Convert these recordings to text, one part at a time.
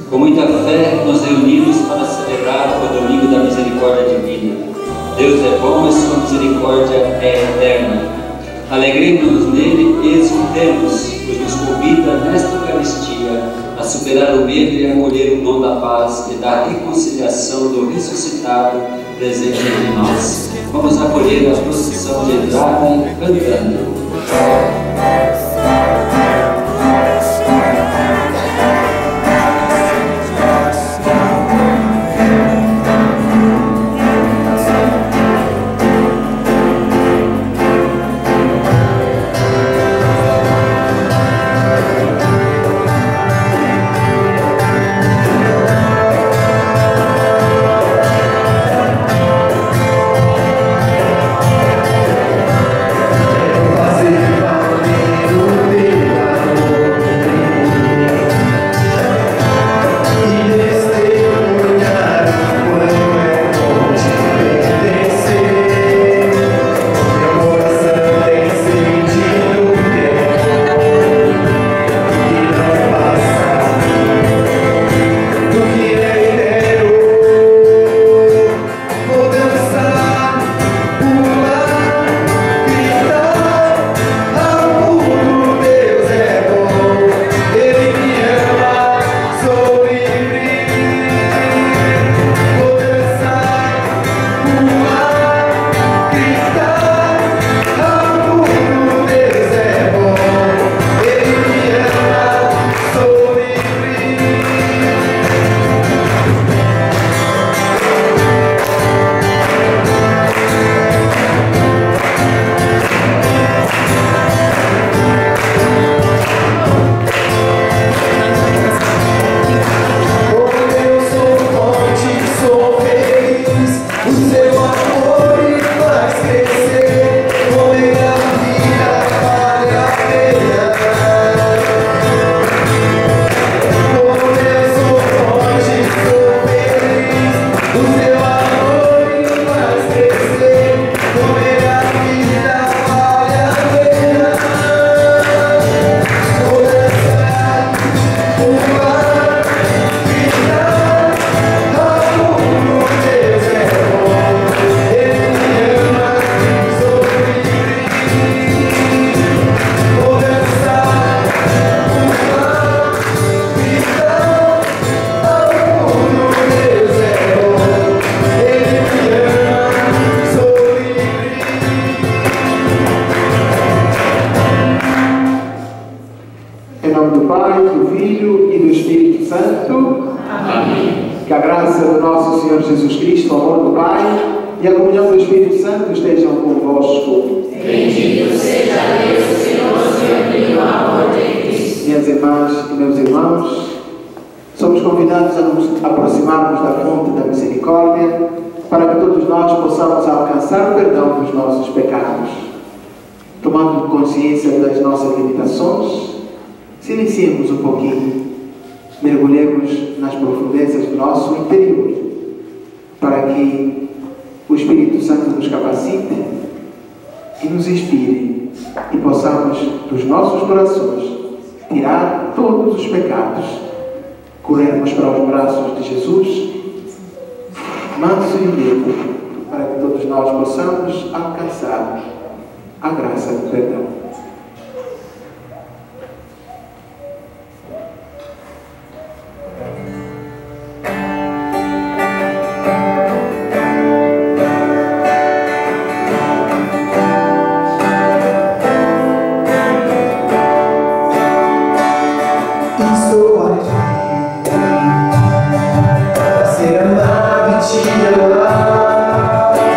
Com muita fé, nos reunimos para celebrar o Domingo da Misericórdia Divina. Deus é bom e sua misericórdia é eterna. Alegremos-nos nele e exultemos, pois nos convida nesta Eucaristia a superar o medo e acolher o dom da paz e da reconciliação do ressuscitado presente entre nós. Vamos acolher a procissão de entrada cantando.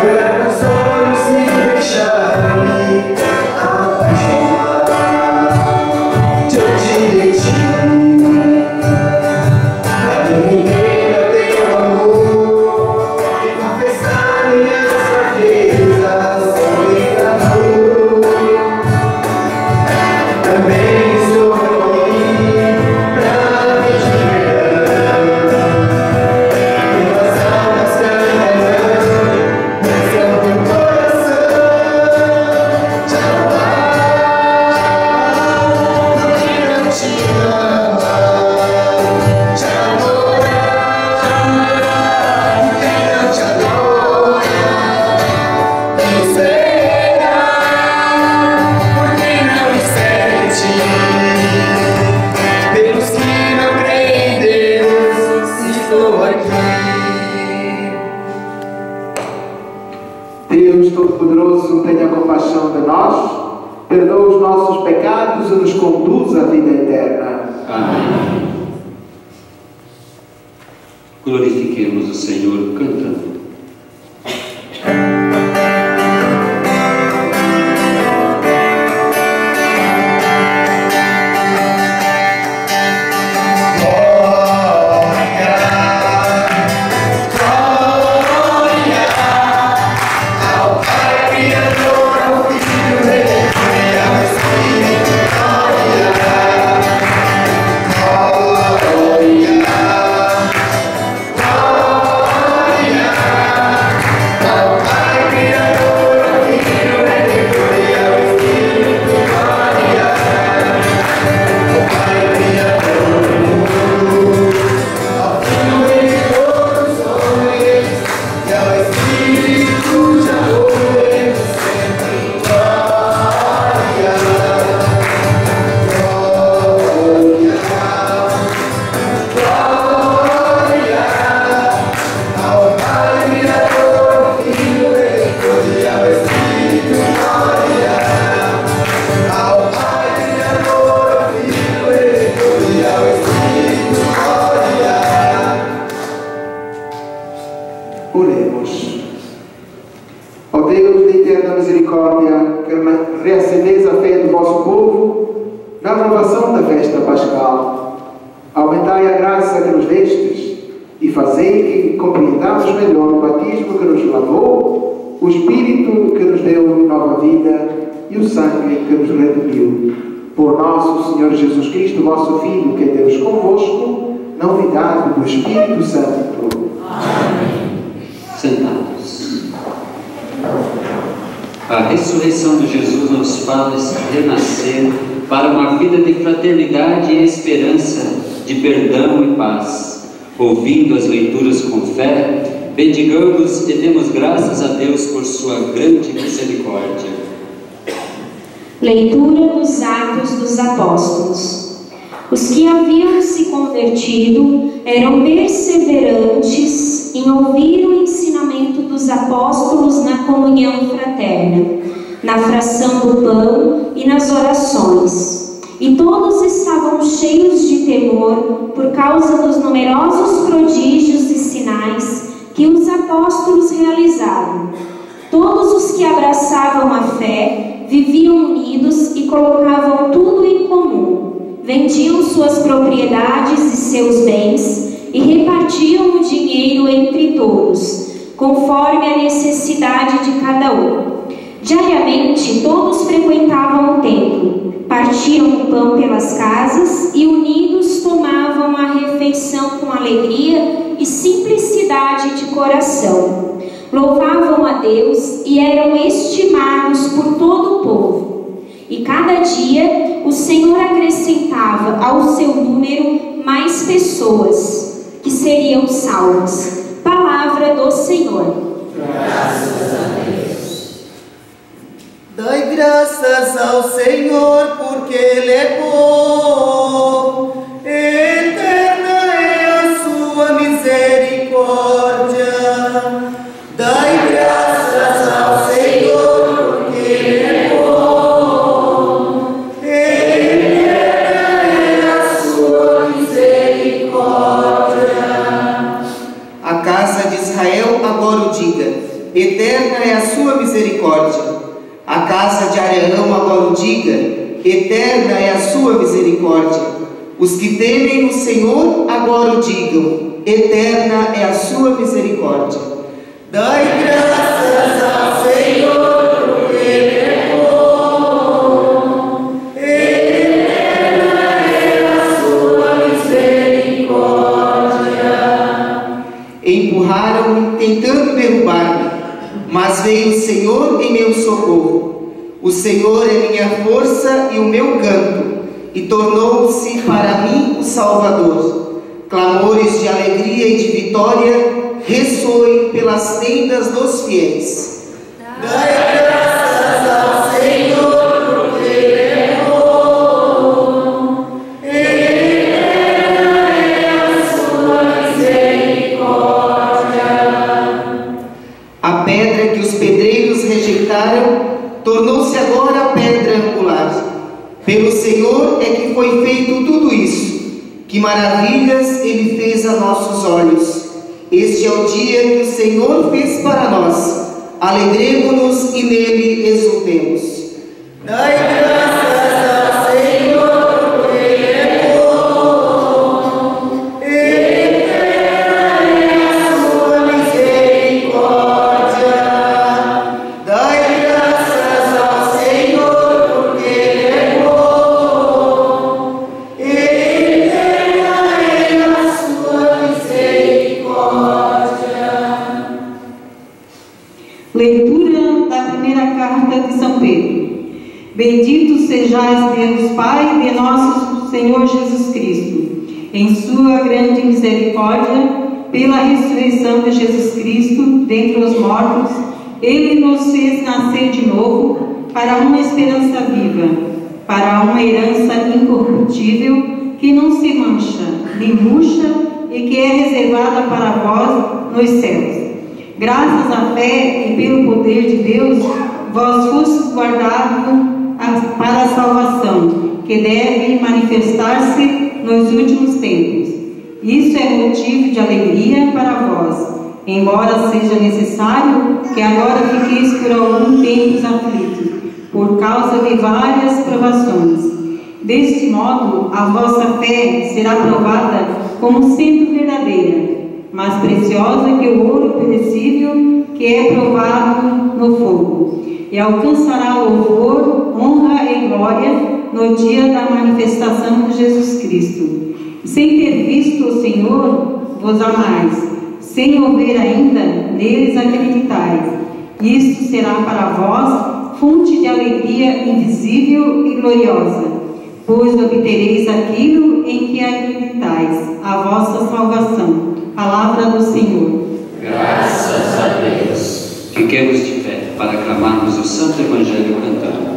Ver os olhos se fecharem, compaixão de nós, perdoa os nossos pecados e nos conduz à vida eterna. Amém. Glorifiquemos o Senhor cantando. Oremos. Ó Deus de eterna misericórdia, que reacendeis a fé do vosso povo na renovação da festa pascal, aumentai a graça que nos destes e fazei que compreendamos melhor o batismo que nos lavou, o Espírito que nos deu nova vida e o sangue que nos redimiu. Por nosso Senhor Jesus Cristo, vosso Filho, que é Deus convosco, na unidade do Espírito Santo. Amém. Sentados. A ressurreição de Jesus nos faz renascer para uma vida de fraternidade e esperança, de perdão e paz. Ouvindo as leituras com fé, bendigamos e demos graças a Deus por sua grande misericórdia. Leitura dos Atos dos Apóstolos. Os que haviam se convertido eram perseverantes em ouvir o ensinamento dos apóstolos na comunhão fraterna, na fração do pão e nas orações. E todos estavam cheios de temor por causa dos numerosos prodígios e sinais que os apóstolos realizaram. Todos os que abraçavam a fé viviam unidos e colocavam tudo em comum. Vendiam suas propriedades e seus bens e repartiam o dinheiro entre todos, conforme a necessidade de cada um. Diariamente, todos frequentavam o templo, partiam o pão pelas casas e, unidos, tomavam a refeição com alegria e simplicidade de coração. Louvavam a Deus e eram estimados por todo o povo. E cada dia o Senhor acrescentava ao seu número mais pessoas que seriam salvas. Palavra do Senhor. Graças a Deus. Dai graças ao Senhor, porque Ele é bom. Eterna é a sua misericórdia. Dai graças ao Senhor, porque Ele é bom. Eterna é a sua misericórdia. A casa de Israel agora o diga: eterna é a sua misericórdia. A casa de Arão agora o diga: eterna é a sua misericórdia. Os que temem o Senhor agora o digam: eterna é a sua misericórdia. Dai graças ao Senhor, porque Ele é bom. Eterna é a sua misericórdia. Empurraram-me, tentando derrubar-me, mas veio o Senhor em meu socorro. O Senhor é minha força e o meu canto, e tornou-se para mim o Salvador. Clamores de alegria e de vitória ressoem pelas tendas dos fiéis. Dai graças ao Senhor, porque Ele é bom. Eterna é a sua misericórdia. A pedra que os pedreiros rejeitaram tornou-se tornou-se agora a pedra angular. Pelo Senhor é que foi feito tudo isso. Que maravilhas Ele fez a nossos olhos. Este é o dia que o Senhor fez para nós. Alegremo-nos e nele exultemos. Dai graças ao Senhor, porque Ele é bom. Eterna é a sua misericórdia. Dai graças ao Senhor, porque Ele é bom. Eterna é a sua misericórdia. Leitura da primeira carta de São Pedro. Bendito sejais Deus Pai de nosso Senhor Jesus Cristo. Em sua grande misericórdia, pela ressurreição de Jesus Cristo dentre os mortos, Ele nos fez nascer de novo para uma esperança viva, para uma herança incorruptível que não se mancha nem murcha e que é reservada para vós nos céus. Graças à fé e pelo poder de Deus, vós fostes guardados para a salvação, que deve manifestar-se nos últimos tempos. Isso é motivo de alegria para vós, embora seja necessário que agora fiqueis por algum tempo aflitos, por causa de várias provações. Deste modo, a vossa fé será provada como sendo verdadeira, mais preciosa que o ouro perecível, que é provado no fogo, e alcançará louvor, honra e glória no dia da manifestação de Jesus Cristo. Sem ter visto o Senhor, vos amais, sem o ver ainda, neles acreditais. Isto será para vós fonte de alegria invisível e gloriosa, pois obtereis aquilo em que acreditais, a vossa salvação. Palavra do Senhor. Graças a Deus. Fiquemos de pé para aclamarmos o Santo Evangelho cantando.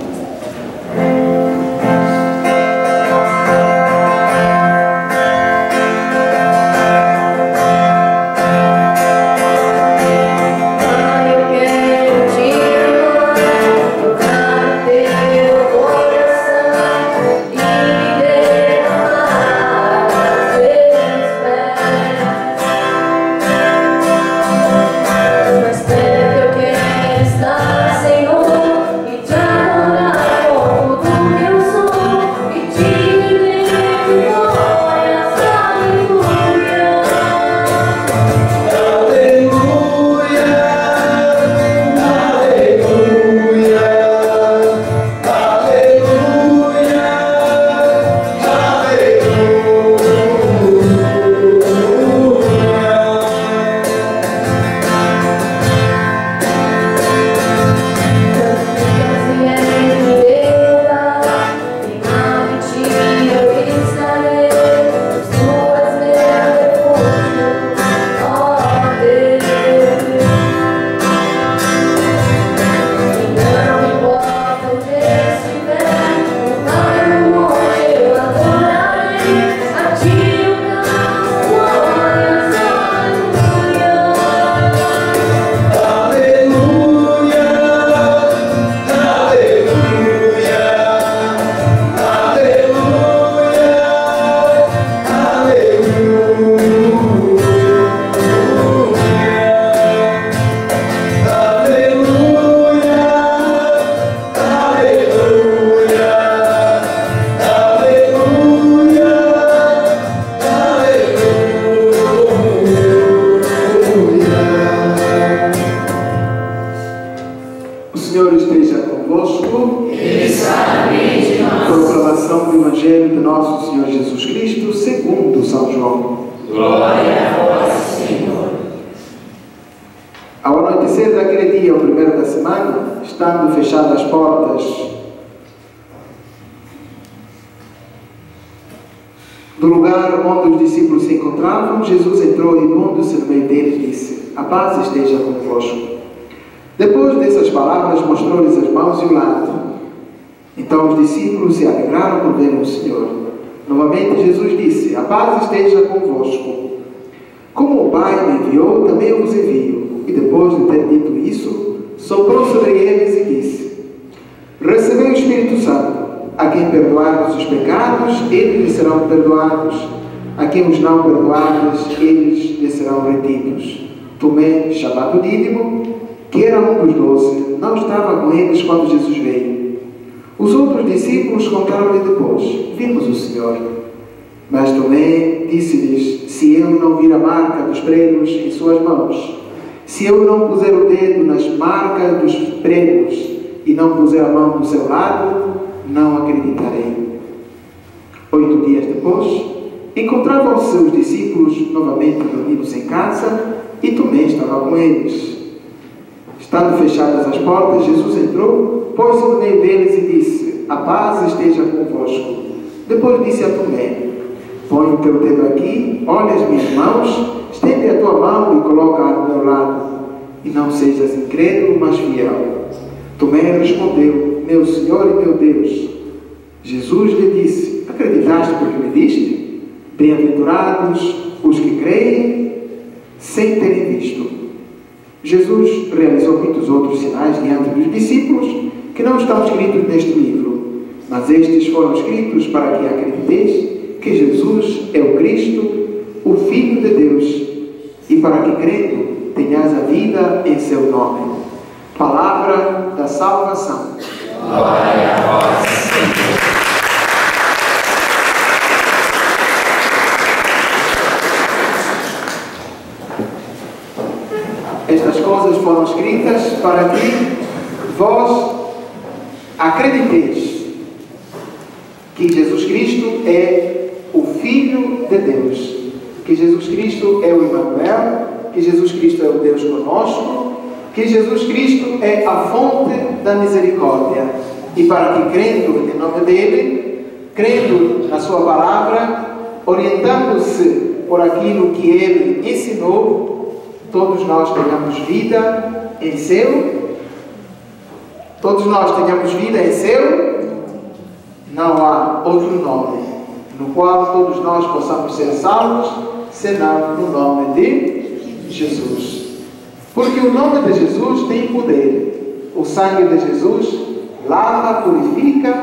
Proclamação do Evangelho de nosso Senhor Jesus Cristo, segundo São João. Glória a vós, Senhor. Ao anoitecer daquele dia, o primeiro da semana, estando fechadas as portas do lugar onde os discípulos se encontravam, Jesus entrou e, pondo-se no meio deles, disse: a paz esteja convosco. Depois dessas palavras, mostrou-lhes as mãos e o lado. Então os discípulos se alegraram por ver o Senhor. Novamente Jesus disse: a paz esteja convosco. Como o Pai me enviou, também eu vos envio. E depois de ter dito isso, soprou sobre eles e disse: Espírito Santo. A quem perdoarmos os pecados, eles lhe serão perdoados. A quem os não perdoarmos, eles lhe serão retidos. Tomé, chamado Dídimo, que era um dos 12, não estava com eles quando Jesus veio. Os outros discípulos contaram-lhe depois: vimos o Senhor. Mas Tomé disse-lhes: se eu não vir a marca dos pregos em suas mãos, se eu não puser o dedo nas marcas dos pregos e não puser a mão do seu lado, não acreditarei. 8 dias depois, encontravam-se os discípulos novamente reunidos em casa e Tomé estava com eles. Estando fechadas as portas, Jesus entrou, pôs-se no meio deles e disse: a paz esteja convosco. Depois disse a Tomé: põe o teu dedo aqui, olha as minhas mãos, estende a tua mão e coloca-a do meu lado, e não sejas incrédulo, mas fiel. Tomé respondeu: meu Senhor e meu Deus. Jesus lhe disse: acreditaste porque me diste? Bem-aventurados os que creem sem terem visto. Jesus realizou muitos outros sinais diante dos discípulos que não estão escritos neste livro, mas estes foram escritos para que acrediteis que Jesus é o Cristo, o Filho de Deus, e para que crendo tenhas a vida em seu nome. Palavra da salvação. Glória a vós, Senhor. Estas coisas foram escritas para que vós acrediteis que Jesus Cristo é o Filho de Deus, que Jesus Cristo é o Emmanuel, que Jesus Cristo é o Deus conosco, que Jesus Cristo é a fonte da misericórdia. E para que, crendo em nome dele, crendo na sua palavra, orientando-se por aquilo que ele ensinou, todos nós tenhamos vida em seu. Todos nós tenhamos vida em seu. Não há outro nome no qual todos nós possamos ser salvos, senão no nome de Jesus. Porque o nome de Jesus tem poder. O sangue de Jesus lava, purifica.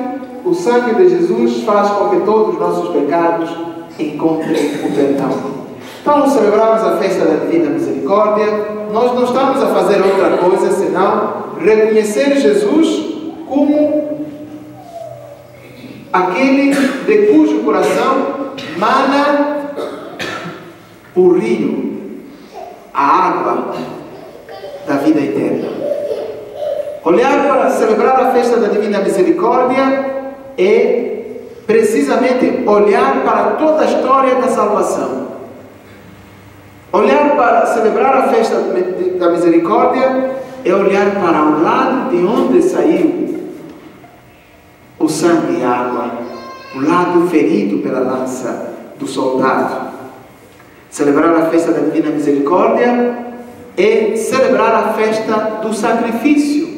O sangue de Jesus faz com que todos os nossos pecados encontrem o perdão. Então, celebramos a festa da Divina Misericórdia. Nós não estamos a fazer outra coisa senão reconhecer Jesus como aquele de cujo coração mana o rio, a água da vida eterna. Olhar para celebrar a festa da Divina Misericórdia é precisamente olhar para toda a história da salvação. Olhar para celebrar a festa da misericórdia é olhar para o lado de onde saiu o sangue e a água, o lado ferido pela lança do soldado. Celebrar a festa da Divina Misericórdia é celebrar a festa do sacrifício,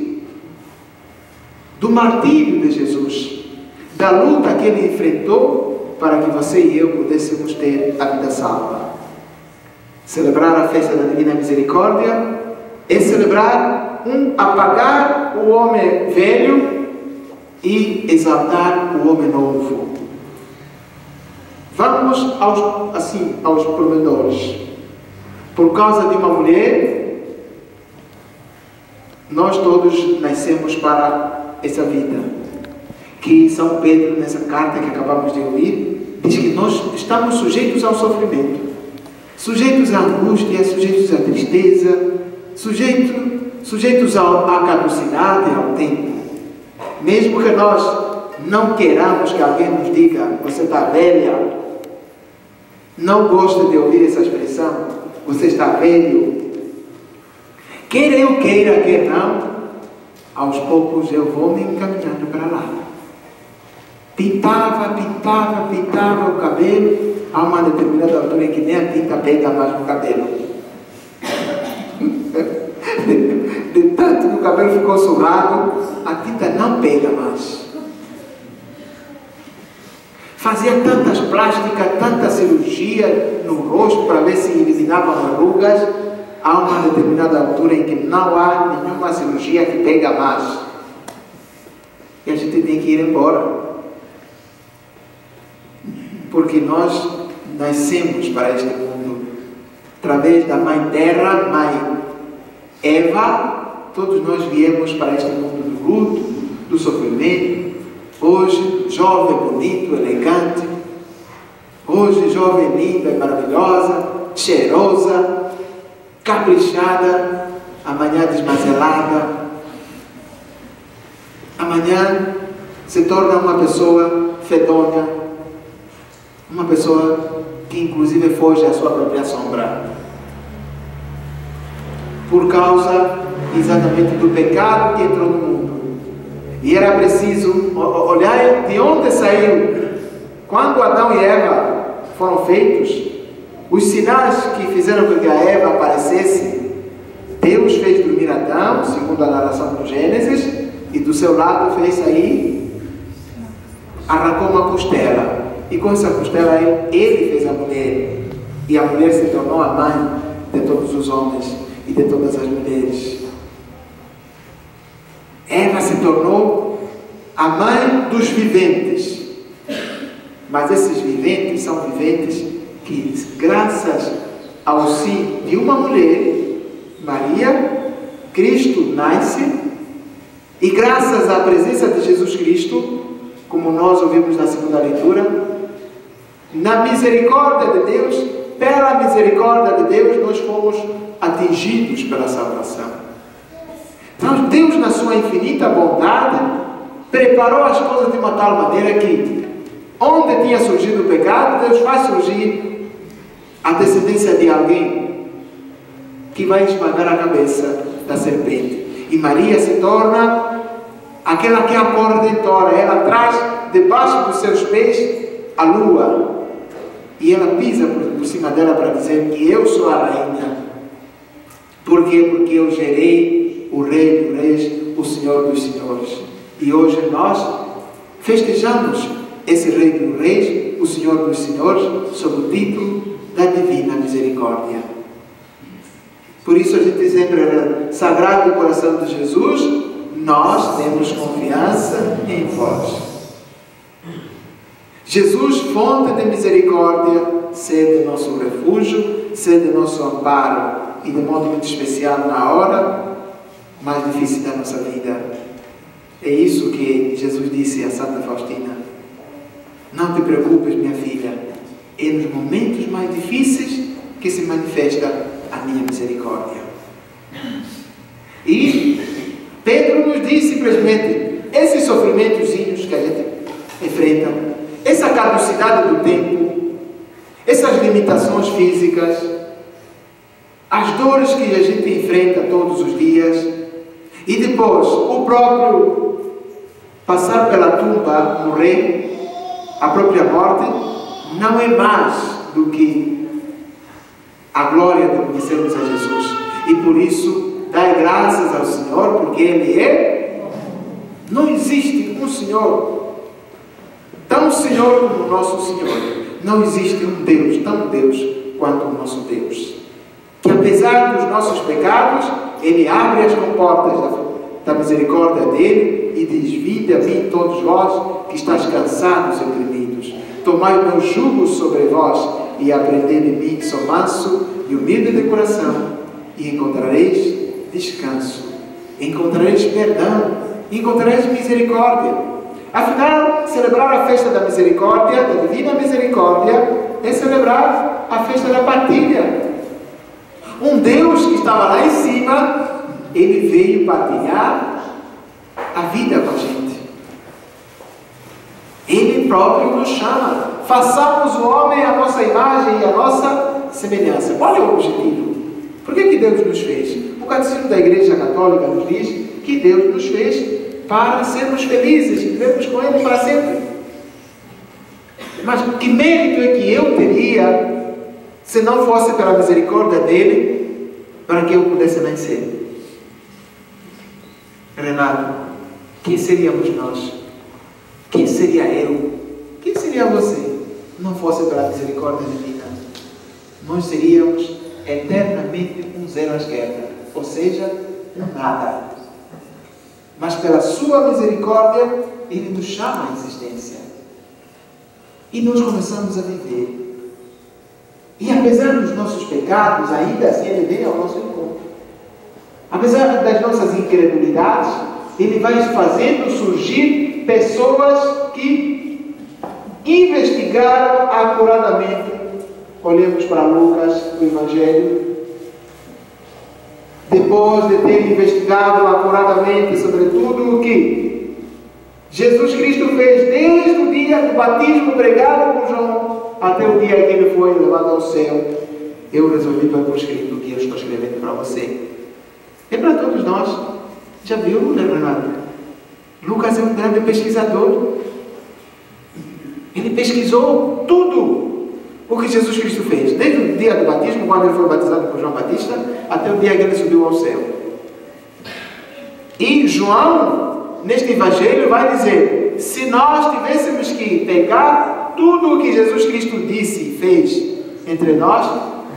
do martírio de Jesus, da luta que ele enfrentou para que você e eu pudéssemos ter a vida salva. Celebrar a festa da Divina Misericórdia é celebrar apagar o homem velho e exaltar o homem novo. Vamos aos pormenores. Por causa de uma mulher, nós todos nascemos para essa vida. Que São Pedro, nessa carta que acabamos de ouvir, diz que nós estamos sujeitos ao sofrimento. Sujeitos à angústia, sujeitos à tristeza, sujeitos à caducidade, ao tempo. Mesmo que nós não queiramos que alguém nos diga: você está velha, não gosto de ouvir essa expressão, você está velho. Quer eu queira, quer não, aos poucos eu vou me encaminhando para lá. Pintava o cabelo. Há uma determinada altura em que nem a tinta pega mais no cabelo. De tanto que o cabelo ficou surrado, a tinta não pega mais. Fazia tantas plásticas, tanta cirurgia no rosto para ver se eliminavam as rugas. Há uma determinada altura em que não há nenhuma cirurgia que pega mais. E a gente tem que ir embora. Porque nós nascemos para este mundo. Através da Mãe Terra, Mãe Eva, todos nós viemos para este mundo do luto, do sofrimento. Hoje, jovem, bonito, elegante. Hoje, jovem, linda e maravilhosa, cheirosa, caprichada. Amanhã, desmazelada. Amanhã, se torna uma pessoa fedonha. Uma pessoa que, inclusive, foge à sua própria sombra. Por causa, exatamente, do pecado que entrou no mundo. E era preciso olhar de onde saiu. Quando Adão e Eva foram feitos, os sinais que fizeram com que a Eva aparecesse, Deus fez dormir Adão, segundo a narração do Gênesis, e do seu lado fez sair, arrancou uma costela. E com essa costela ele fez a mulher. E a mulher se tornou a mãe de todos os homens e de todas as mulheres. Eva se tornou a mãe dos viventes. Mas esses viventes são viventes que, graças ao sim de uma mulher, Maria, Cristo nasce. E graças à presença de Jesus Cristo, como nós ouvimos na segunda leitura, na misericórdia de Deus, pela misericórdia de Deus, nós fomos atingidos pela salvação. Então, Deus, na sua infinita bondade, preparou as coisas de uma tal maneira que, onde tinha surgido o pecado, Deus faz surgir a descendência de alguém que vai esmagar a cabeça da serpente. E Maria se torna aquela que é a corredentora. Ela traz debaixo dos seus pés a lua. E ela pisa por cima dela para dizer que eu sou a rainha. Por quê? Porque eu gerei o Rei dos Reis, o Senhor dos Senhores. E hoje nós festejamos esse Rei dos Reis, o Senhor dos Senhores, sob o título da Divina Misericórdia. Por isso a gente sempre, Sagrado Coração de Jesus, nós temos confiança em vós. Jesus, fonte de misericórdia, sede nosso refúgio, sede nosso amparo, e de modo muito especial na hora mais difícil da nossa vida. É isso que Jesus disse a Santa Faustina: não te preocupes, minha filha, é nos momentos mais difíceis que se manifesta a minha misericórdia. E Pedro nos diz simplesmente: esses sofrimentozinhos que a gente enfrenta, essa caducidade do tempo, essas limitações físicas, as dores que a gente enfrenta todos os dias, e depois o próprio passar pela tumba, morrer, a própria morte, não é mais do que a glória de conhecermos a Jesus. E por isso, dai graças ao Senhor, porque Ele é. Não existe um Senhor tão Senhor como o nosso Senhor. Não existe um Deus tão Deus quanto o nosso Deus. Que apesar dos nossos pecados, Ele abre as comportas da misericórdia dEle e diz: vinde a mim todos vós que estáis cansados e oprimidos. Tomai o meu jugo sobre vós e aprendei de mim, que sou manso e humilde de coração, e encontrareis descanso, encontrareis perdão, encontrareis misericórdia. Afinal, celebrar a festa da misericórdia, da divina misericórdia, é celebrar a festa da partilha. Um Deus que estava lá em cima, Ele veio partilhar a vida com a gente. Ele próprio nos chama: façamos o homem à nossa imagem e à nossa semelhança. Qual é o objetivo? Por que Deus nos fez? O Catecismo da Igreja Católica nos diz que Deus nos fez para sermos felizes, vivermos com Ele para sempre. Mas que mérito é que eu teria se não fosse pela misericórdia dEle para que eu pudesse nascer? Renato, quem seríamos nós? Quem seria eu? Quem seria você? Não fosse pela misericórdia divina, nós seríamos eternamente um zero à esquerda, ou seja, um nada. Mas pela sua misericórdia, Ele nos chama à existência. E nós começamos a viver. E apesar dos nossos pecados, ainda assim Ele vem ao nosso encontro. Apesar das nossas incredulidades, Ele vai fazendo surgir pessoas que investigaram acuradamente. Olhemos para Lucas, o Evangelho. Depois de ter investigado acuradamente sobre tudo o que Jesus Cristo fez desde o dia do batismo pregado por João até o dia que Ele foi levado ao céu, eu resolvi pôr escrito o que eu estou escrevendo para você. É para todos nós. Já viu, Renato? Lucas é um grande pesquisador. Ele pesquisou tudo o que Jesus Cristo fez, desde o dia do batismo, quando Ele foi batizado por João Batista, até o dia que Ele subiu ao céu. E João, neste Evangelho, vai dizer: se nós tivéssemos que pegar tudo o que Jesus Cristo disse e fez entre nós,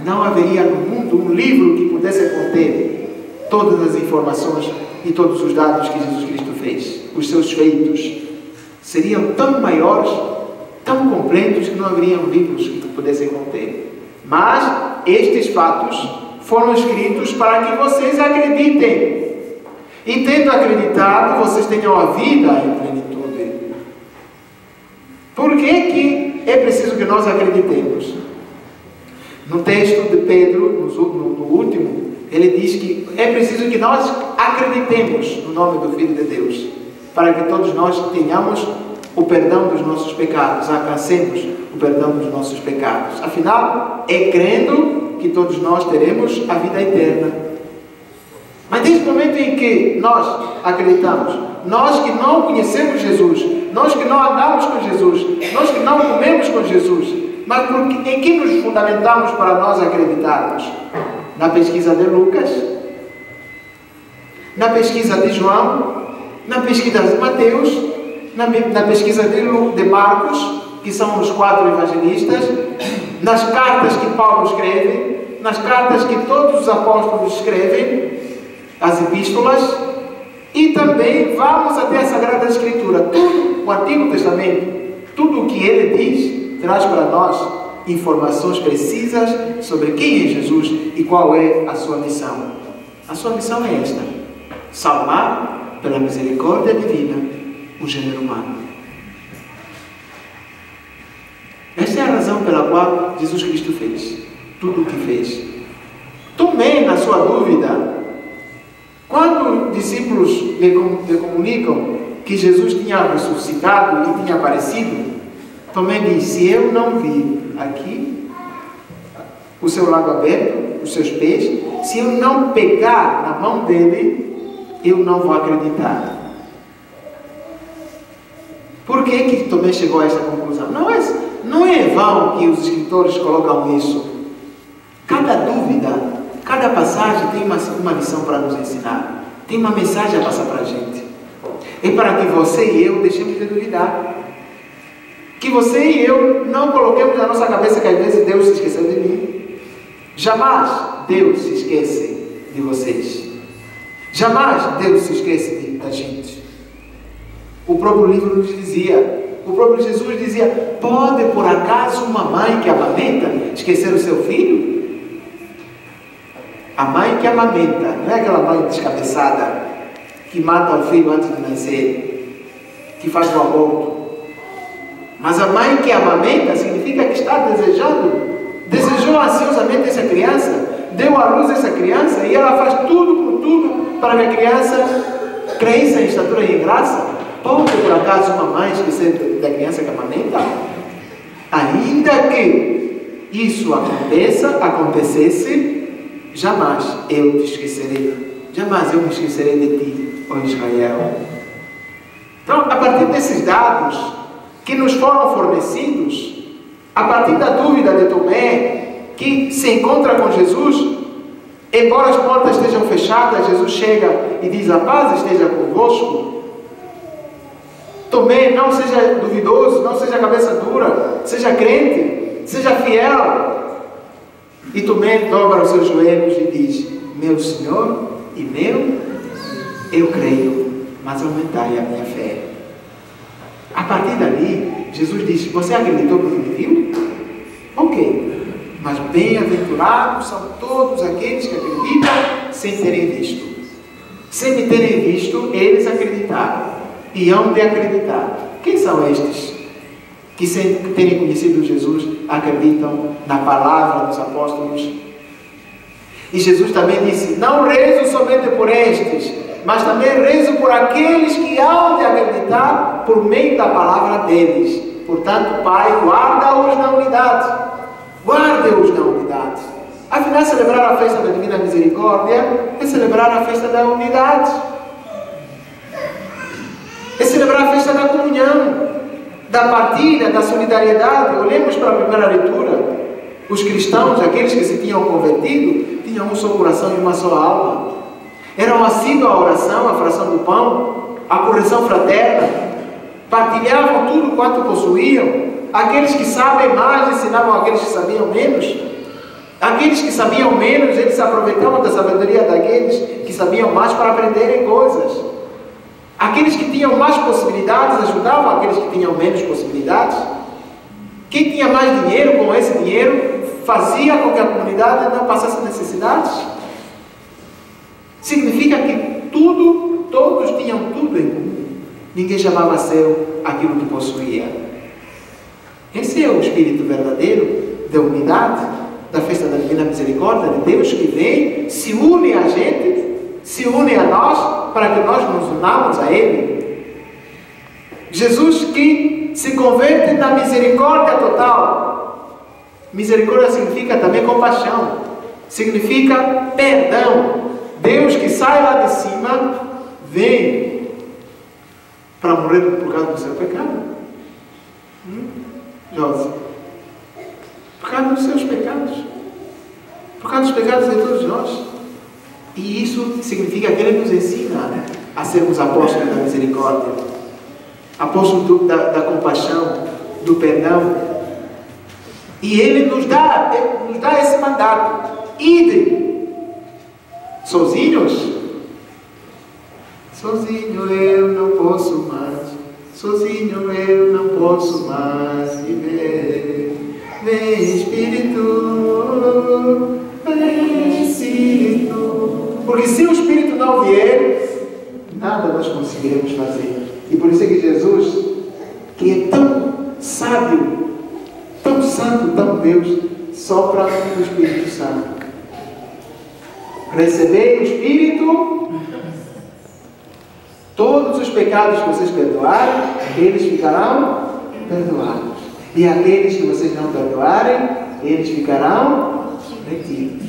não haveria no mundo um livro que pudesse conter todas as informações e todos os dados que Jesus Cristo fez. Os seus feitos seriam tão maiores, tão completos, que não haveriam livros que pudessem conter. Mas estes fatos foram escritos para que vocês acreditem. E tendo acreditado, vocês tenham a vida em plenitude. Por que é preciso que nós acreditemos? No texto de Pedro, no último, ele diz que é preciso que nós acreditemos no nome do Filho de Deus, para que todos nós tenhamos o perdão dos nossos pecados, alcancemos o perdão dos nossos pecados. Afinal, é crendo que todos nós teremos a vida eterna. Mas desde o momento em que nós acreditamos, nós que não conhecemos Jesus, nós que não andamos com Jesus, nós que não comemos com Jesus, mas em que nos fundamentamos para nós acreditarmos? Na pesquisa de Lucas, na pesquisa de João, na pesquisa de Mateus, na pesquisa de Marcos, que são os 4 evangelistas, nas cartas que Paulo escreve, nas cartas que todos os apóstolos escrevem, as epístolas, e também vamos até a Sagrada Escritura. Tudo o Antigo Testamento, tudo o que ele diz, traz para nós informações precisas sobre quem é Jesus e qual é a sua missão. A sua missão é esta: salvar pela misericórdia divina o gênero humano. Esta é a razão pela qual Jesus Cristo fez tudo o que fez. Tomé, na sua dúvida, quando os discípulos lhe comunicam que Jesus tinha ressuscitado e tinha aparecido, Tomé disse: se eu não vi aqui o seu lado aberto, os seus pés, se eu não pegar na mão dele, eu não vou acreditar. Por que Tomé chegou a essa conclusão? Não é vão que os escritores colocam isso. Cada dúvida, cada passagem tem uma lição para nos ensinar. Tem uma mensagem a passar para a gente. É para que você e eu deixemos de duvidar. Que você e eu não coloquemos na nossa cabeça que às vezes Deus se esqueceu de mim. Jamais Deus se esquece de vocês. Jamais Deus se esquece da gente. O próprio livro nos dizia, o próprio Jesus dizia: pode por acaso uma mãe que amamenta esquecer o seu filho? A mãe que amamenta, não é aquela mãe descabeçada que mata o filho antes de nascer, que faz o aborto. Mas a mãe que amamenta significa que está desejou ansiosamente essa criança, deu à luz essa criança, e ela faz tudo por tudo para que a criança cresça em estatura e em graça. Pode por acaso uma mãe esquecer da criança que amamenta? Ainda que isso acontecesse, jamais eu te esquecerei. Jamais eu me esquecerei de ti, ó Israel. Então, a partir desses dados que nos foram fornecidos, a partir da dúvida de Tomé, que se encontra com Jesus, embora as portas estejam fechadas, Jesus chega e diz: a paz esteja convosco. Tomé, não seja duvidoso, não seja cabeça dura, seja crente, seja fiel. E Tomé dobra os seus joelhos e diz: meu Senhor e meu, eu creio, mas aumentai a minha fé. A partir dali, Jesus diz: você acreditou porque me viu? Ok, mas bem-aventurados são todos aqueles que acreditam sem terem visto. Sem me terem visto, eles acreditaram e hão de acreditar. Quem são estes que, sem terem conhecido Jesus, acreditam na palavra dos apóstolos? E Jesus também disse: não rezo somente por estes, mas também rezo por aqueles que hão de acreditar por meio da palavra deles. Portanto, Pai, guarda-os na unidade. Guarde-os na unidade. Afinal, celebrar a festa da Divina Misericórdia é celebrar a festa da unidade. É celebrar a festa da comunhão, da partilha, da solidariedade. Olhemos para a primeira leitura. Os cristãos, aqueles que se tinham convertido, tinham um só coração e uma só alma. Eram assíduos à oração, à fração do pão, à correção fraterna. Partilhavam tudo quanto possuíam. Aqueles que sabem mais ensinavam aqueles que sabiam menos. Aqueles que sabiam menos, eles aproveitavam da sabedoria daqueles que sabiam mais para aprenderem coisas. Aqueles que tinham mais possibilidades ajudavam aqueles que tinham menos possibilidades. Quem tinha mais dinheiro, com esse dinheiro, fazia com que a comunidade não passasse necessidades. Significa que todos tinham tudo em comum. Ninguém chamava seu aquilo que possuía. Esse é o espírito verdadeiro da unidade, da festa da Divina Misericórdia de Deus, que vem, se une a gente, se une a nós, para que nós nos unamos a Ele. Jesus que se converte na misericórdia total. Misericórdia significa também compaixão, significa perdão. Deus que sai lá de cima, vem para morrer por causa do seu pecado. José, por causa dos seus pecados, por causa dos pecados de todos nós. E isso significa que Ele nos ensina a sermos apóstolos da misericórdia, apóstolos da compaixão, do perdão. E Ele nos dá esse mandato: ide. Sozinhos? Sozinho eu não posso mais, sozinho eu não posso mais viver. Vem Espírito, vem Espírito. Porque se o Espírito não vier, nada nós conseguiremos fazer. E por isso é que Jesus, que é tão sábio, tão santo, tão Deus, sopra o Espírito Santo. Recebei o Espírito, todos os pecados que vocês perdoarem, eles ficarão perdoados. E aqueles que vocês não perdoarem, eles ficarão retidos.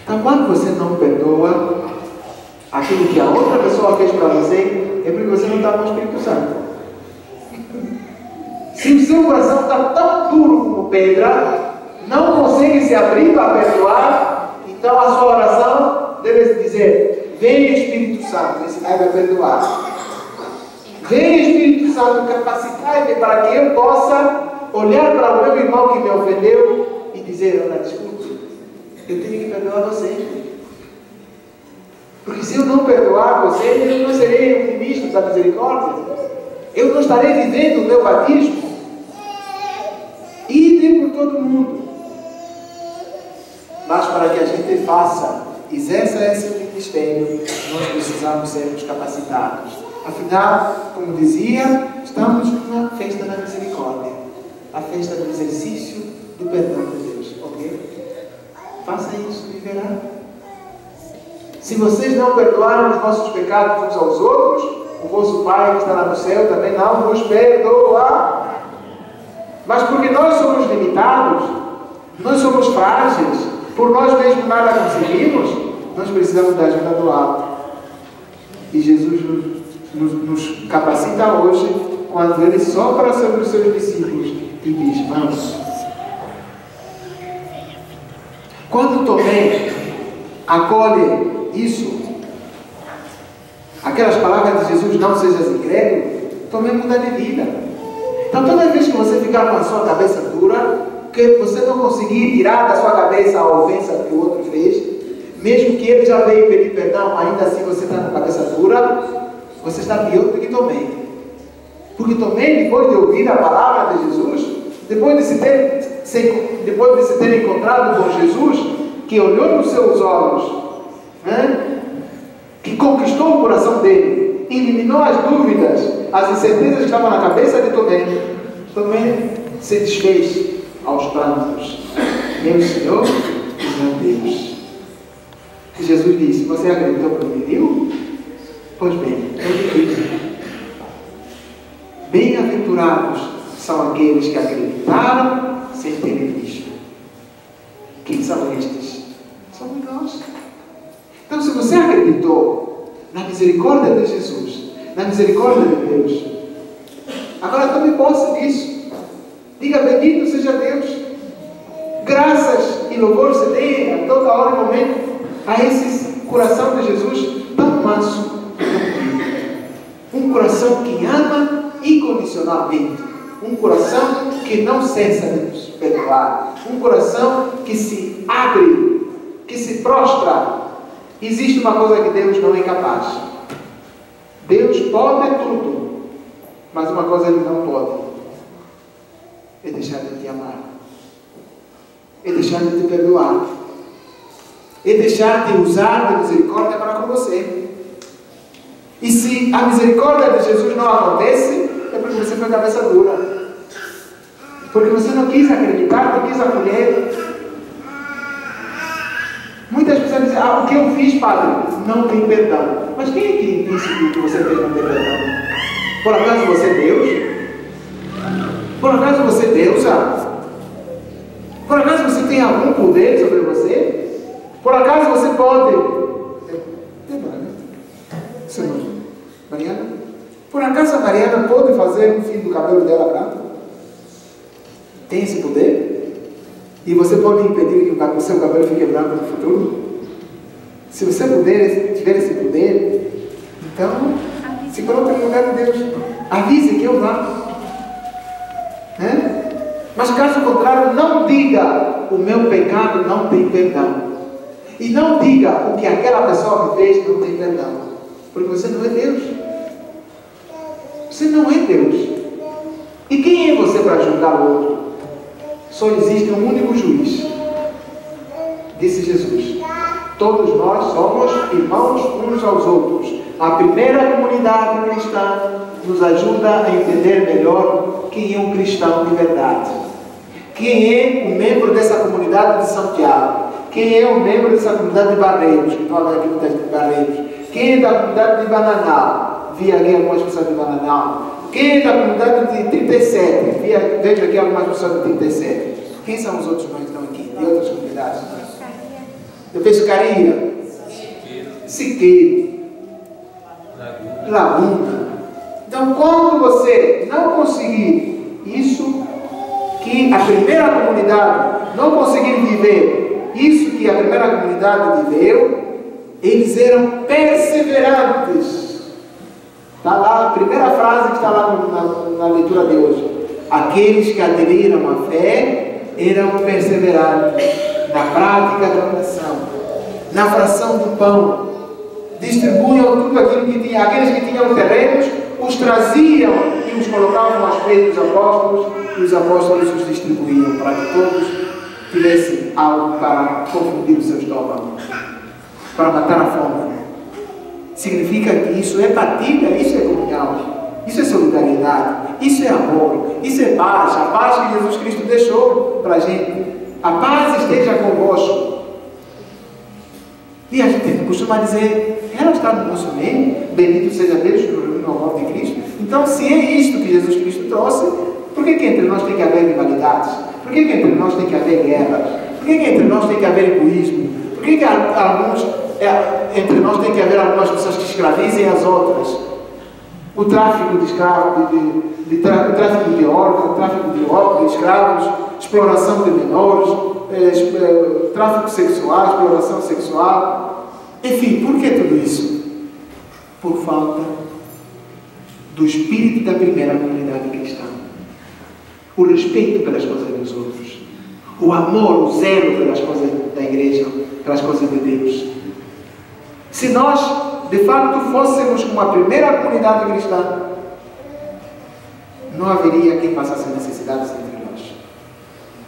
Então, quando você não perdoa aquilo que a outra pessoa fez para você, é porque você não está com o Espírito Santo. Se o seu coração está tão duro como pedra, não consegue se abrir para perdoar, então a sua oração deve dizer: vem Espírito Santo, esse vai perdoar. Vem Espírito Santo, capacitai-me para que eu possa olhar para o meu irmão que me ofendeu e dizer: olha, desculpe, eu tenho que perdoar você. Porque se eu não perdoar você, eu não serei um ministro da misericórdia. Eu não estarei vivendo o meu batismo. Ide por todo mundo. Mas para que a gente exerça esse ministério, nós precisamos sermos capacitados. Afinal, como dizia, estamos na festa da misericórdia, a festa do exercício do perdão de Deus, ok? Faça isso e verá. Se vocês não perdoaram os vossos pecados uns aos outros, o vosso Pai que está lá no céu também não vos perdoa. Mas porque nós somos limitados, nós somos frágeis, por nós mesmos nada conseguimos, nós precisamos da ajuda do alto. E Jesus nos capacita hoje, quando Ele sopra sobre os seus discípulos e diz: vamos. Quando Tomé acolhe isso, aquelas palavras de Jesus: não sejas incrédulo, Tomé muda de vida. Então, toda vez que você ficar com a sua cabeça dura, que você não conseguir tirar da sua cabeça a ofensa que o outro fez, mesmo que ele já veio pedir perdão, ainda assim você está com a cabeça dura, você está pior do que Tomé. Porque Tomé, depois de ouvir a palavra de Jesus, depois de se ter encontrado com Jesus, que olhou nos seus olhos, que conquistou o coração dele, eliminou as dúvidas, as incertezas que estavam na cabeça de Tomé, Tomé se desfez aos prantos. Meu Senhor e meu Deus. E Jesus disse: você acreditou quando me viu? Pois bem, eu digo: bem-aventurados são aqueles que acreditaram sem terem visto. Quem são estes? Somos nós. Então, se você acreditou na misericórdia de Jesus, na misericórdia de Deus, agora tome posse disso. Diga: bendito seja Deus. Graças e louvor se dê a toda hora e momento a esse coração de Jesus tão manso. Um coração que ama incondicionalmente. Um coração que não cessa de nos perdoar. Um coração que se abre, que se prostra. Existe uma coisa que Deus não é capaz. Deus pode tudo, mas uma coisa Ele não pode: é deixar de te amar, é deixar de te perdoar, é deixar de usar de misericórdia para com você. E se a misericórdia de Jesus não acontece, é porque você foi cabeça dura, porque você não quis acreditar, não quis acolher. Muitas pessoas dizem: o que eu fiz, Padre? Não tem perdão. Mas quem é que disse que você fez não ter perdão? Por acaso você é Deus? Por acaso você é deusa? Por acaso você tem algum poder sobre você? Por acaso você pode... Mariana? Por acaso a Mariana pode fazer um fio do cabelo dela branco? Tem esse poder? E você pode impedir que o seu cabelo fique branco no futuro? Se você tiver esse poder, então se coloque no lugar de Deus. Avise que eu vá. Mas caso contrário, não diga: o meu pecado não tem perdão. E não diga: o que aquela pessoa me fez não tem perdão. Porque você não é Deus. Você não é Deus. E quem é você para julgar o outro? Só existe um único juiz. Disse Jesus: todos nós somos irmãos uns aos outros. A primeira comunidade cristã nos ajuda a entender melhor quem é um cristão de verdade. Quem é um membro dessa comunidade de Santiago? Quem é um membro dessa comunidade de Barreiros? Que estou aqui no texto de Barreiros. Quem é da comunidade de Bananal? Vi aqui algumas pessoas de Bananal. Quem é da comunidade de 37? Vejo aqui algumas pessoas de 37. Quem são os outros irmãos que estão aqui? De outras comunidades? De Pescaria, Siqueiro, Laguna. Então, quando você não conseguir isso que a primeira comunidade não conseguir viver, isso que a primeira comunidade viveu, eles eram perseverantes. Está lá a primeira frase que está lá na leitura de hoje. Aqueles que aderiram à fé eram perseverantes na prática da oração, na fração do pão. Distribuíam tudo aquilo que tinham. Aqueles que tinham terrenos, os traziam e os colocavam aos pés dos apóstolos, e os apóstolos os distribuíam para que todos tivessem algo para confundir o seu estômago, para matar a fome. Significa que isso é partilha, isso é comunhão, isso é solidariedade, isso é amor, isso é paz, a paz que Jesus Cristo deixou para a gente. A paz esteja convosco. E a gente costuma dizer: ela está no nosso meio, bendito seja Deus no nome de Cristo. Então, se é isto que Jesus Cristo trouxe, por que entre nós tem que haver rivalidades? Por que entre nós tem que haver guerras? Por que entre nós tem que haver egoísmo? Por que entre nós tem que haver algumas pessoas que escravizem as outras? O tráfico de escravos, o tráfico de órgãos, o tráfico de escravos, exploração de menores, tráfico sexual, exploração sexual. Enfim, por que tudo isso? Por falta do espírito da primeira comunidade cristã. O respeito pelas coisas dos outros. O amor, o zelo pelas coisas da igreja, pelas coisas de Deus. Se nós, de fato, fôssemos uma primeira comunidade cristã, não haveria quem passasse necessidades entre nós,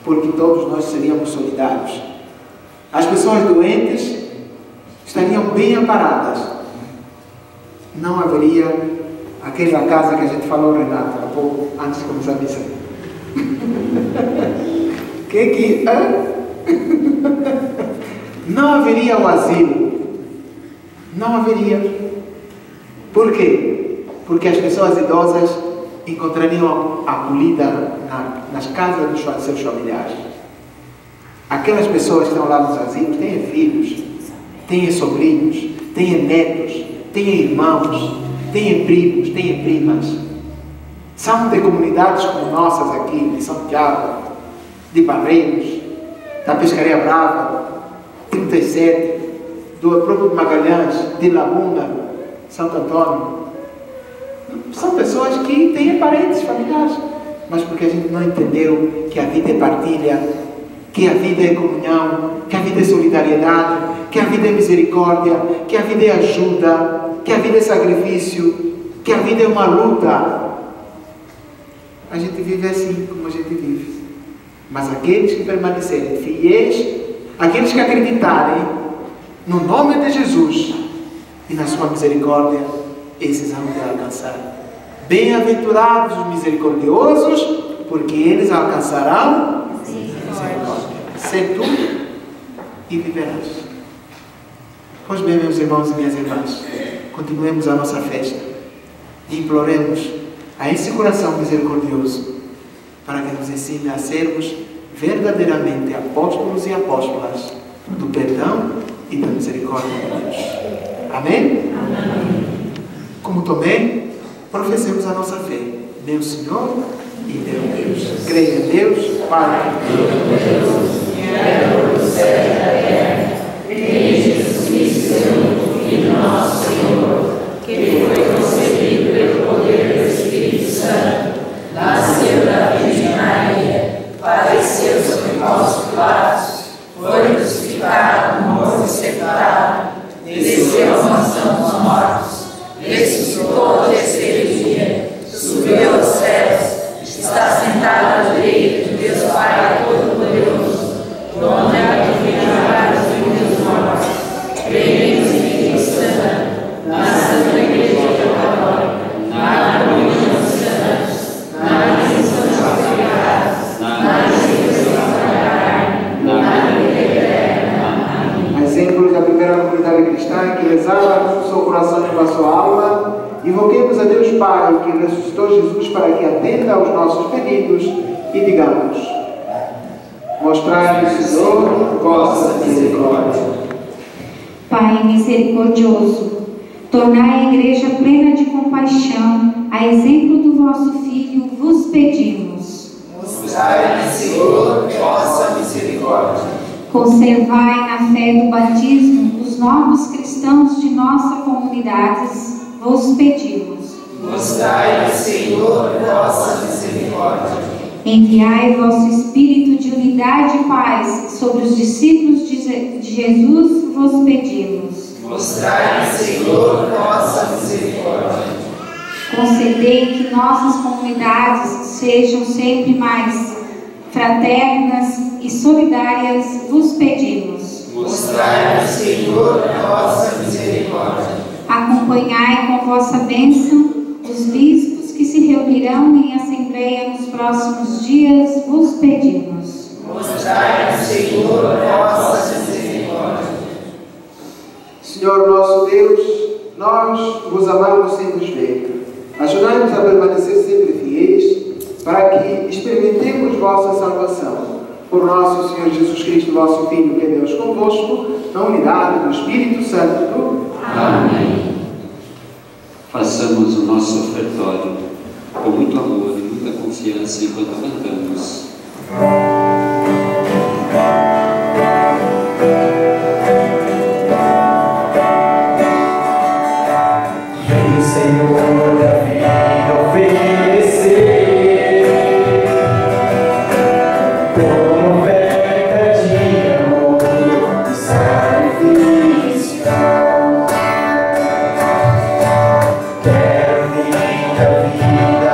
porque todos nós seríamos solidários. As pessoas doentes estariam bem amparadas. Não haveria aquela casa que a gente falou, Renata, há pouco, antes de começar a missa. Não haveria o asilo. Não haveria. Por quê? Porque as pessoas idosas encontrariam acolhida nas casas dos seus familiares. Aquelas pessoas que estão lá nos asilos têm filhos, têm sobrinhos, têm netos, têm irmãos, têm primos, têm primas. São de comunidades como nossas aqui, de São Tiago, de Barreiros, da Pescaria Brava, 37, do próprio Magalhães, de Laguna, Santo Antônio. São pessoas que têm parentes familiares, mas porque a gente não entendeu que a vida é partilha, que a vida é comunhão, que a vida é solidariedade, que a vida é misericórdia, que a vida é ajuda, que a vida é sacrifício, que a vida é uma luta. A gente vive assim como a gente vive. Mas aqueles que permanecerem fiéis, aqueles que acreditarem no nome de Jesus e na sua misericórdia, esses vão te alcançar. Bem-aventurados os misericordiosos, porque eles alcançarão misericórdia. Ser tu e viverás. Pois bem, meus irmãos e minhas irmãs, continuemos a nossa festa e imploremos a esse coração misericordioso para que nos ensine a sermos verdadeiramente apóstolos e apóstolas do perdão e da misericórdia de Deus. Amém? Amém. Como Tomé, professemos a nossa fé. Meu Senhor e meu Deus. Creia em Deus, Pai, Deus, Criador do céu e da terra, em Jesus Cristo, seu único Filho, nosso Senhor, que foi concebido pelo poder do Espírito Santo, nasceu da Virgem Maria, padeceu sob Pôncio Pilatos, foi crucificado, morto e sepultado, desceu à mansão dos mortos, ressuscitou ao terceiro dia, subiu aos céus, está sentado à direita de Deus Pai Todo-Poderoso, onde há de julgar os vivos e os mortos. Creio no Espírito Santo, na Santa Igreja Católica, na comunhão dos santos, na remissão dos pecados, na ressurreição da carne, na vida eterna. Amém. Exemplos da primeira comunidade cristã que rezava no seu coração e com a sua alma, invoquemos a Deus Pai, que ressuscitou Jesus para que atenda aos nossos pedidos, e digamos: mostrai-nos, Senhor, vossa misericórdia. Pai misericordioso, tornai a Igreja plena de compaixão, a exemplo do vosso Filho, vos pedimos. Mostrai-nos, Senhor, vossa misericórdia. Conservai na fé do batismo os novos cristãos de nossa comunidades, vos pedimos. Mostrai-nos, Senhor, vossa misericórdia. Enviai vosso Espírito de unidade e paz sobre os discípulos de Jesus, vos pedimos. Mostrai-nos, Senhor, vossa misericórdia. Concedei que nossas comunidades sejam sempre mais fraternas e solidárias, vos pedimos. Mostrai-nos, Senhor, vossa misericórdia. Acompanhai com vossa bênção os bispos que se reunirão em assembleia nos próximos dias, vos pedimos. Mostrai-nos, Senhor, vossa misericórdia. Senhor nosso Deus, nós vos amamos sem nos ver. Ajudai-nos a permanecer sempre fiéis, para que experimentemos vossa salvação. Por nosso Senhor Jesus Cristo, vosso Filho, que é Deus convosco, na unidade do Espírito Santo. Amém. Façamos o nosso ofertório com muito amor e muita confiança enquanto cantamos. Vem, Senhor, da vida oferecer como oferta de amor e sacrifício. Quero minha vida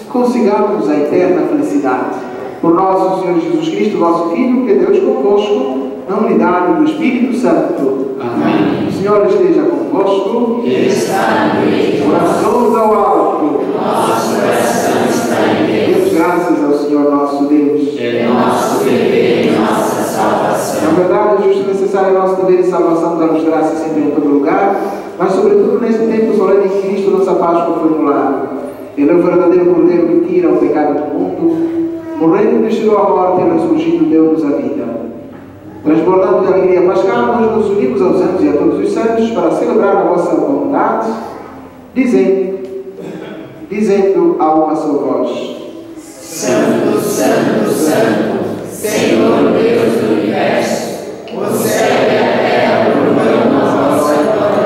consigamos a eterna felicidade. Por nosso Senhor Jesus Cristo, vosso Filho, que é Deus convosco, na unidade do Espírito Santo. Amém. O Senhor esteja convosco. Ele está no meio de nós. Corações ao alto. Nosso coração está em Deus. Demos graças ao Senhor nosso Deus. É nosso dever e nossa salvação. Na verdade, é justo e necessário nosso dever e salvação darmos graças sempre em todo lugar, mas sobretudo neste tempo solene em que Cristo nossa Páscoa foi imolado. Ele é o verdadeiro Cordeiro que tira o pecado do mundo, morrendo que chegou à morte e ressurgindo deu-nos a vida. Transbordando de alegria pascal, nós nos unimos aos santos e a todos os santos para celebrar a vossa bondade, dizendo a uma só voz: Santo, Santo, Santo, Senhor Deus do Universo, o céu e a terra proclamam a vossa glória.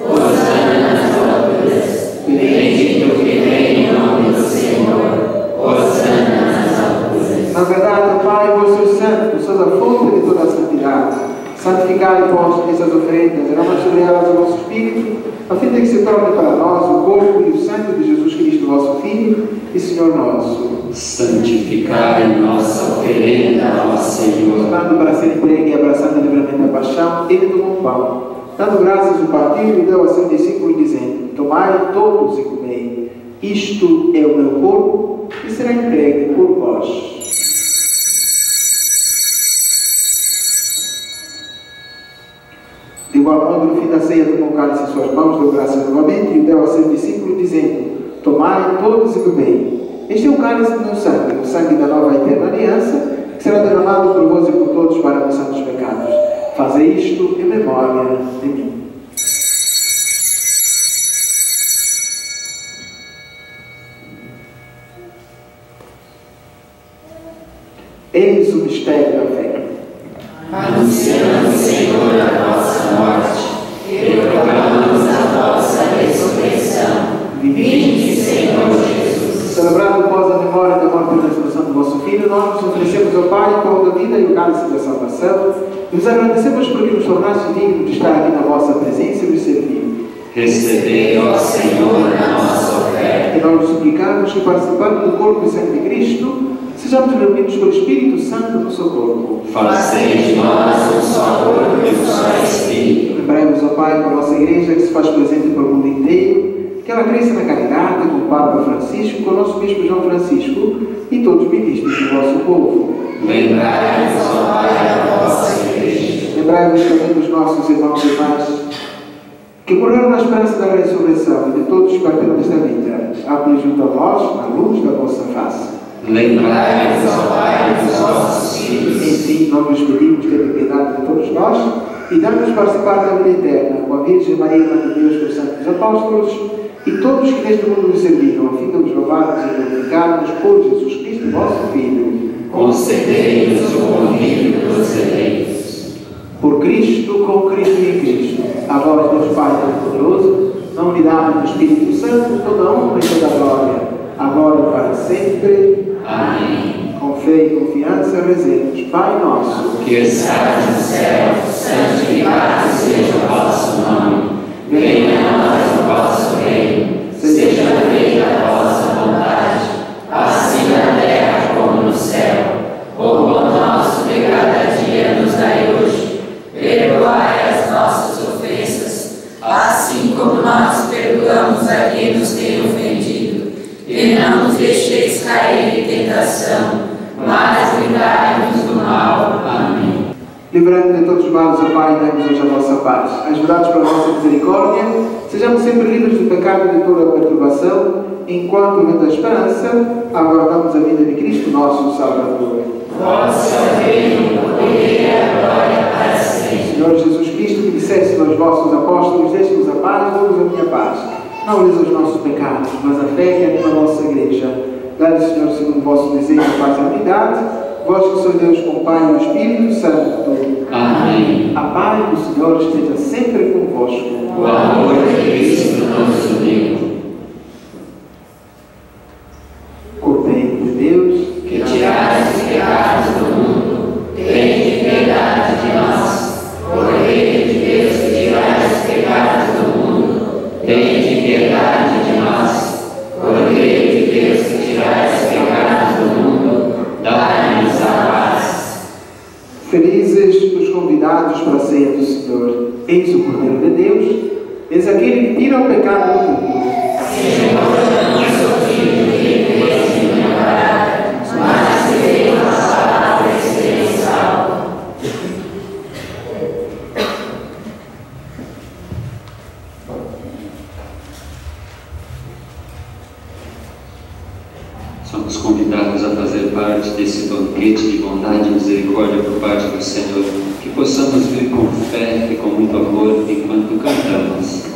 Hosana nas alturas, bendito que vem em nome do Senhor. Hosana nas alturas. Na verdade, Pai, vós sois santo, sois a fonte de toda a santidade. Santificai, vós, essas oferendas, derramai sobre elas o vosso Espírito, a fim de que se torne para nós o corpo e o sangue de Jesus Cristo, vosso Filho e Senhor nosso. Santificai nossa oferenda, ó Senhor. Dando para ser entregue e abraçando livremente a paixão, ele tomou um pão. Dando graças, o partiu e deu a seus discípulos, dizendo: Tomai todos e comei. Isto é o meu corpo, que será entregue por vós. De igual modo, no fim da ceia, tomou o cálice em suas mãos, deu graças novamente e o deu a seus discípulos, dizendo: Tomai todos e bebei. Este é o cálice do meu sangue, o sangue da nova e eterna aliança, que será derramado por vós e por todos para a remissão dos pecados. Fazei isto em memória de mim. Eis o mistério da fé. Anunciamos, Senhor, a vossa morte e proclamamos a vossa ressurreição. Vinde, Senhor Jesus. Celebrado após a memória da morte e da ressurreição do vosso Filho, nós nos oferecemos ao Pai com a vida e o cálice da salvação e vos agradecemos porque nos tornaste dignos de estar aqui na vossa presença e vos servir. Recebei, ó Senhor, a nossa oferta. E nós vos suplicamos que, participando do corpo e sangue de Cristo, sejamos reunidos pelo Espírito Santo no seu corpo. Fazei de nós um só corpo e um só Espírito. Lembremos, ó Pai, com a vossa Igreja que se faz presente por ela cresça na caridade com o Papa Francisco, com o nosso Bispo João Francisco e todos os ministros do vosso povo. Lembrai-vos, ó Pai, da vossa Igreja. Lembrai-vos também dos nossos irmãos e irmãs que morreram na esperança da ressurreição e de todos os que partiram desta vida, abre junto a vós, na luz da vossa face. Lembrai-vos, ó Pai, dos vossos filhos. Enfim, nós nos pedimos ter piedade de todos nós e dá-nos participar da vida eterna com a Virgem Maria, Mãe de Deus, com os santos apóstolos e todos que neste mundo nos serviram, a fim de nos louvarmos e glorificarmos por Jesus Cristo, vosso Filho. Concedei-nos o convívio dos eleitos. Por Cristo, com Cristo e em Cristo, a vós, Deus Pai Todo-Poderoso, na unidade do Espírito Santo, toda a honra e toda a glória, agora e para sempre. Amém. Com fé e confiança, rezemos. Pai nosso, que estás no céu, santificado seja o vosso nome. Venha a nós o vosso reino. Seja feita a vossa vontade, assim na terra como no céu. O pão nosso de cada dia nos dai hoje. Perdoai as nossas ofensas, assim como nós perdoamos a quem nos tem ofendido. E não nos deixeis cair em tentação, mas livrai-nos do mal. Amém. livrando de todos os males, ó Pai, dai-nos hoje a vossa paz. Ajudados pela vossa misericórdia, sejamos sempre livres do pecado e de toda a perturbação, enquanto, vendo a esperança, aguardamos a vinda de Cristo, nosso Salvador. Vossa reino, o poder e a glória para sempre. Senhor Jesus Cristo, que disseste aos vossos apóstolos, deixe-nos a paz, dou-vos a minha paz. Não olhes os nossos pecados, mas a fé que anima a vossa igreja. Dá-lhe, Senhor, segundo o vosso desejo, a paz e a unidade, vós que sois Deus com o Pai e o Espírito Santo. Amém. A paz do Senhor esteja sempre convosco. O amor de Cristo nos uniu. Cordeiro de Deus, Que tirais os pecados do mundo, tende piedade de nós. Cordeiro de Deus, que tirais os pecados do mundo, tende piedade de nós. Cordeiro de Deus, que tirais os pecados do mundo, dai-nos a paz. felizes os convidados para a ceia do Senhor. Eis o Cordeiro de Deus, eis aquele que tira o pecado do mundo. Somos convidados a fazer parte desse banquete de bondade e misericórdia por parte do Senhor, que possamos vir com fé e com muito amor enquanto cantamos.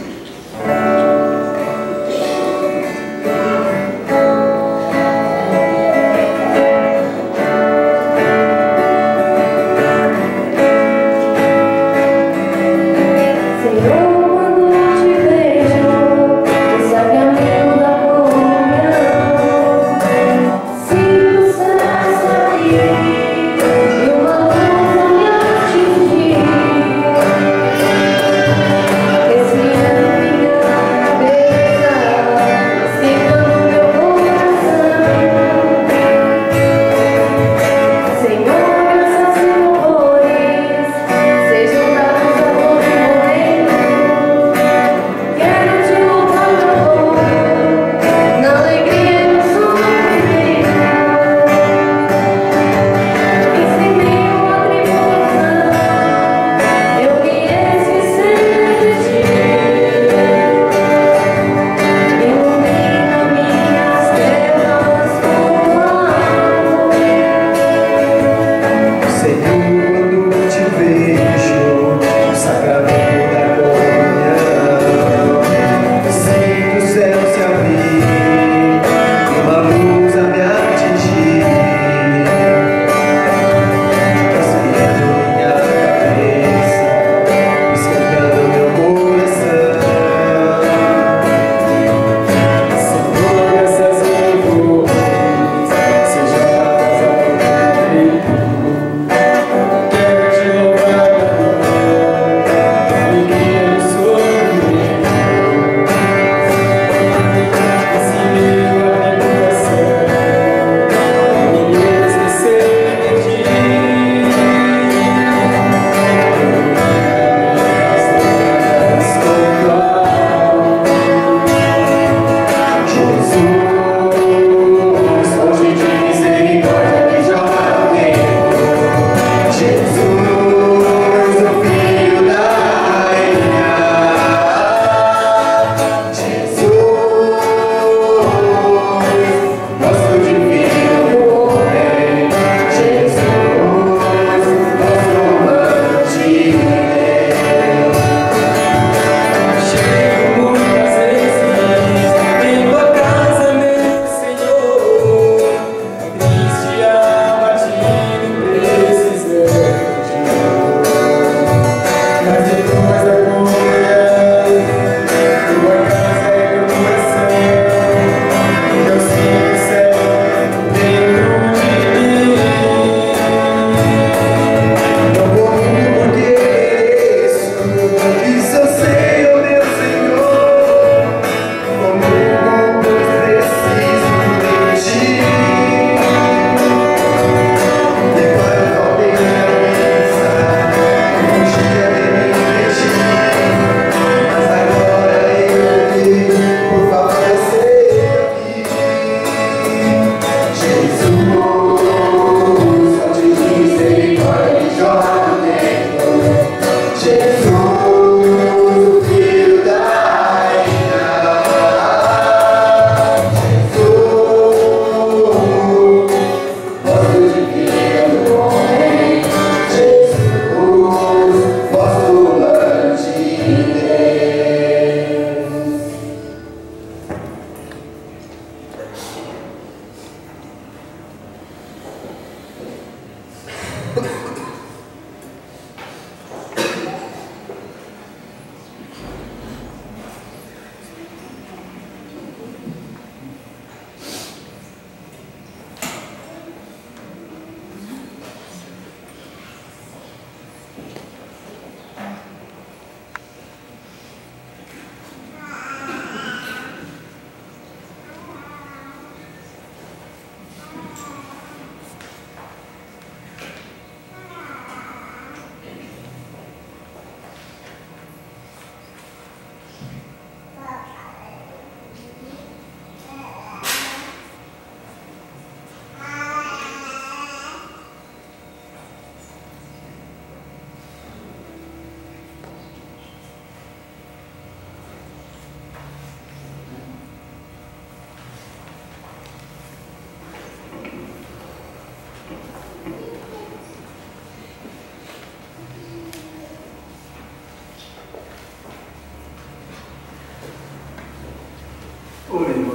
Esse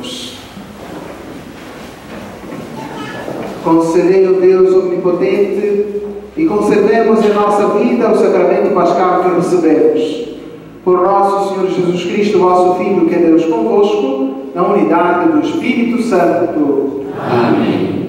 Jesus. Concedei, ó Deus Omnipotente, e conservemos em nossa vida o sacramento pascal que recebemos. Por nosso Senhor Jesus Cristo, vosso Filho, que é Deus convosco, na unidade do Espírito Santo. Amém.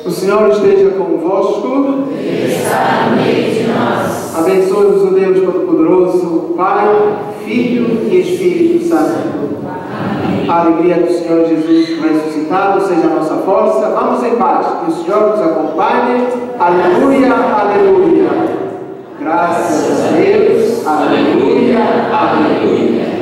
O Senhor esteja convosco. Ele está no meio de nós. Abençoe-vos o Deus Todo-Poderoso, Pai, Filho e Espírito Santo. Amém. A alegria do Senhor Jesus ressuscitado seja a nossa força. Vamos em paz. Que o Senhor nos acompanhe. Aleluia, aleluia. Graças a Deus. Aleluia, aleluia.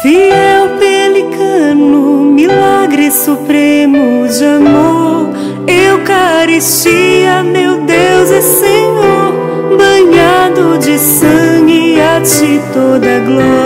Fiel pelicano, milagre supremo de amor, Eucaristia, meu Deus e Senhor, banhado de sangue, a ti toda glória.